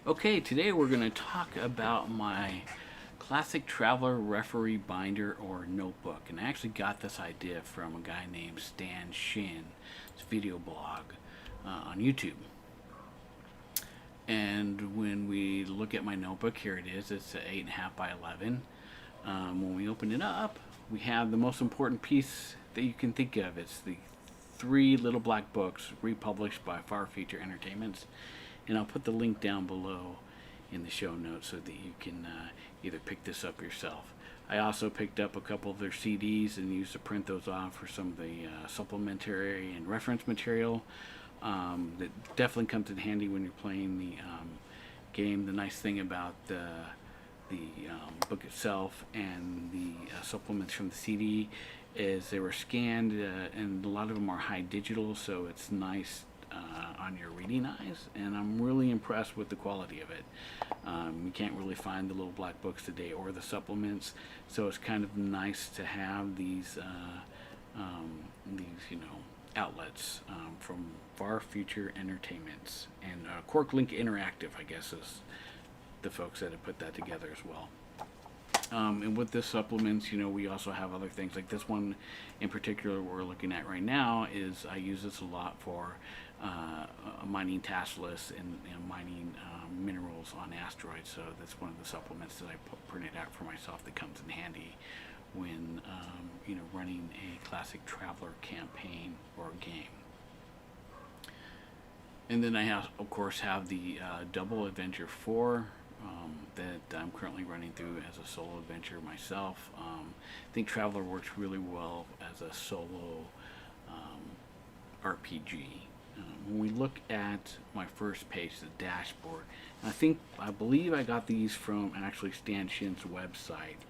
Okay, today we're going to talk about my classic traveler referee binder or notebook. And I actually got this idea from a guy named Stan Shin, his video blog on YouTube. And when we look at my notebook, here it is. It's 8.5 by 11. When we open it up, we have the most important piece that you can think of. It's the three little black books republished by Far Future Entertainments, and I'll put the link down below in the show notes so that you can either pick this up yourself. I also picked up a couple of their CDs and used to print those off for some of the supplementary and reference material. That definitely comes in handy when you're playing the game. The nice thing about the book itself and the supplements from the CD is they were scanned, and a lot of them are high digital, so it's nice on your reading eyes, and I'm really impressed with the quality of it. You can't really find the little black books today or the supplements, so it's kind of nice to have these outlets from Far Future Entertainments and Cork Link Interactive, I guess, is the folks that have put that together as well. And with this supplements, we also have other things like this one in particular we're looking at right now. Is I use this a lot for mining task lists and mining minerals on asteroids. So that's one of the supplements that I printed out for myself that comes in handy when running a classic traveler campaign or game. And then I of course have the Double Adventure 4 that I'm currently running through as a solo adventure myself. I think Traveler works really well as a solo RPG. When we look at my first page, the dashboard, and I believe I got these from actually Stan Shin's website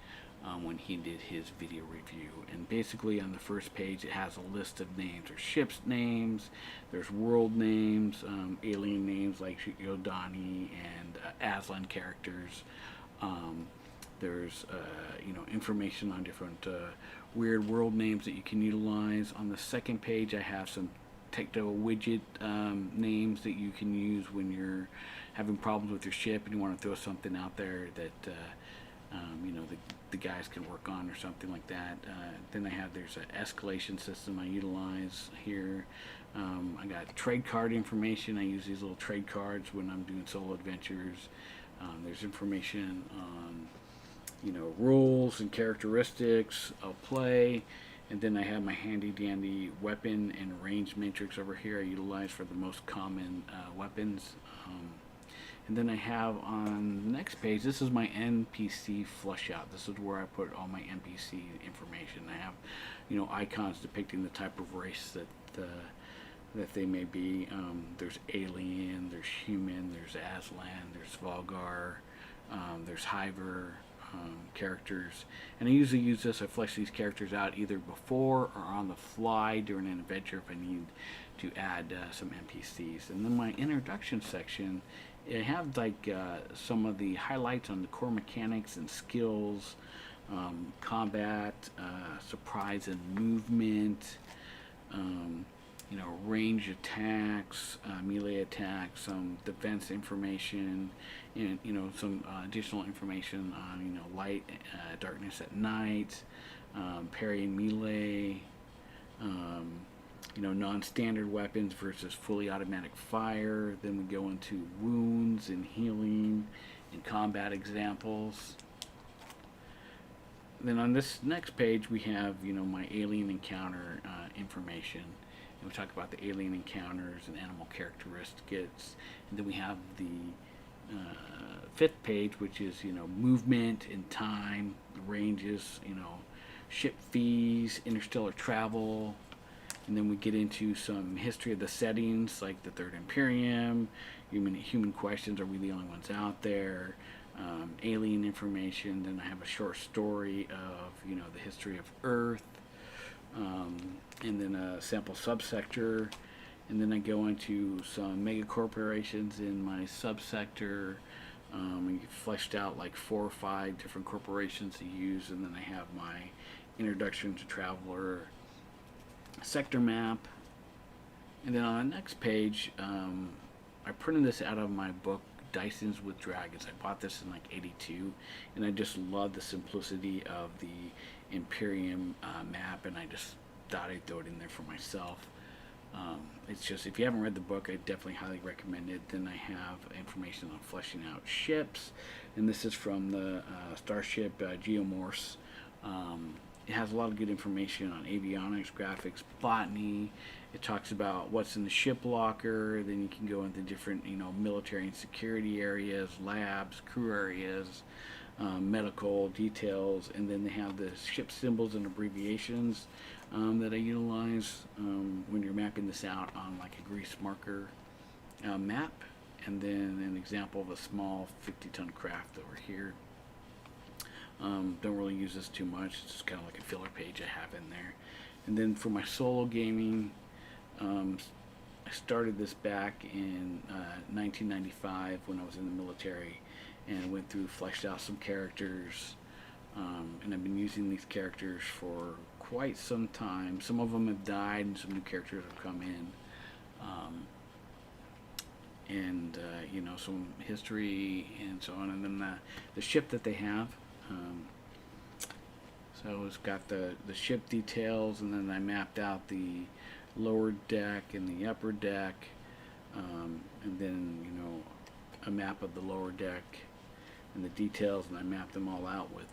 when he did his video review. And basically on the first page it has a list of names. There's ships names, there's world names, alien names like Yodani and Aslan characters. There's information on different weird world names that you can utilize. On the second page I have some techno widget names that you can use when you're having problems with your ship and you want to throw something out there that the guys can work on or something like that. Then there's an escalation system I utilize here. I got trade card information. I use these little trade cards when I'm doing solo adventures. There's information on rules and characteristics of play. And then I have my handy dandy weapon and range matrix over here I utilize for the most common weapons. And then I have on the next page, this is my NPC flush out. This is where I put all my NPC information. I have, icons depicting the type of race that they may be. There's alien, there's human, there's Aslan, there's Volgar, there's Hiver characters. And I usually use this, I flesh these characters out either before or on the fly during an adventure if I need to add some NPCs. And then my introduction section, I have some of the highlights on the core mechanics and skills, combat, surprise and movement, range attacks, melee attacks, some defense information, and some additional information on light, darkness at night, parry and melee, non-standard weapons versus fully automatic fire. Then we go into wounds and healing and combat examples. Then on this next page we have my alien encounter information, and we talk about the alien encounters and animal characteristics. And then we have the fifth page, which is movement and time, ranges, ship fees, interstellar travel. And then we get into some history of the settings, like the Third Imperium, human questions, are we the only ones out there, alien information. Then I have a short story of the history of Earth, and then a sample subsector. And then I go into some mega corporations in my subsector. We fleshed out like 4 or 5 different corporations to use. And then I have my introduction to Traveler sector map. And then on the next page, I printed this out of my book Dysons with Dragons. I bought this in like '82, and I just love the simplicity of the Imperium map, and I just thought I'd throw it in there for myself. It's just, if you haven't read the book, I definitely highly recommend it. Then I have information on fleshing out ships, and this is from the Starship Geomorse. It has a lot of good information on avionics, graphics, botany. It talks about what's in the ship locker. Then you can go into different, military and security areas, labs, crew areas, medical details, and then they have the ship symbols and abbreviations that I utilize when you're mapping this out on like a grease marker map. And then an example of a small 50-ton craft over here. Don't really use this too much. It's just kind of like a filler page I have in there. And then for my solo gaming, I started this back in 1995 when I was in the military, and went through, fleshed out some characters, and I've been using these characters for quite some time. Some of them have died, and some new characters have come in, and some history and so on. And then the ship that they have. So it's got the ship details, and then I mapped out the lower deck and the upper deck, and then a map of the lower deck and the details, and I mapped them all out with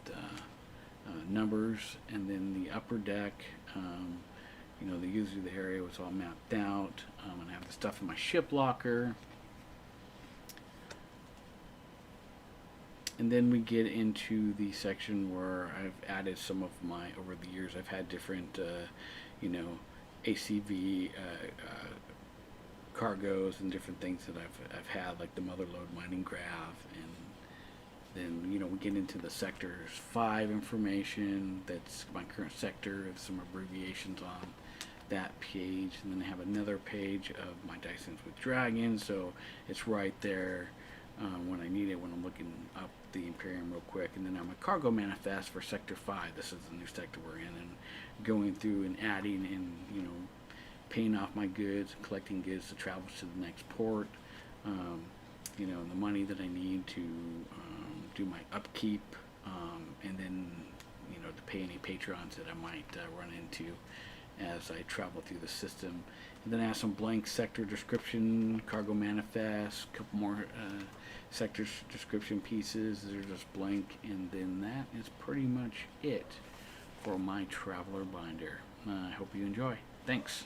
numbers. And then the upper deck, the user of the area was all mapped out, and I have the stuff in my ship locker. And then we get into the section where I've added some of my, over the years, I've had different, ACV cargoes and different things that I've had, like the Motherlode mining graph. And then, we get into the sectors 5 information. That's my current sector, some abbreviations on that page. And then I have another page of my Dysons with Dragons, so it's right there when I need it, when I'm looking up the Imperium real quick. And then I have a cargo manifest for Sector 5. This is the new sector we're in, and going through and adding and, paying off my goods and collecting goods to travel to the next port. The money that I need to do my upkeep, and then, to pay any patrons that I might run into as I travel through the system. And then I have some blank sector description, cargo manifest, a couple more sector description pieces. They're just blank, and then that is pretty much it for my Traveler binder. I hope you enjoy. Thanks.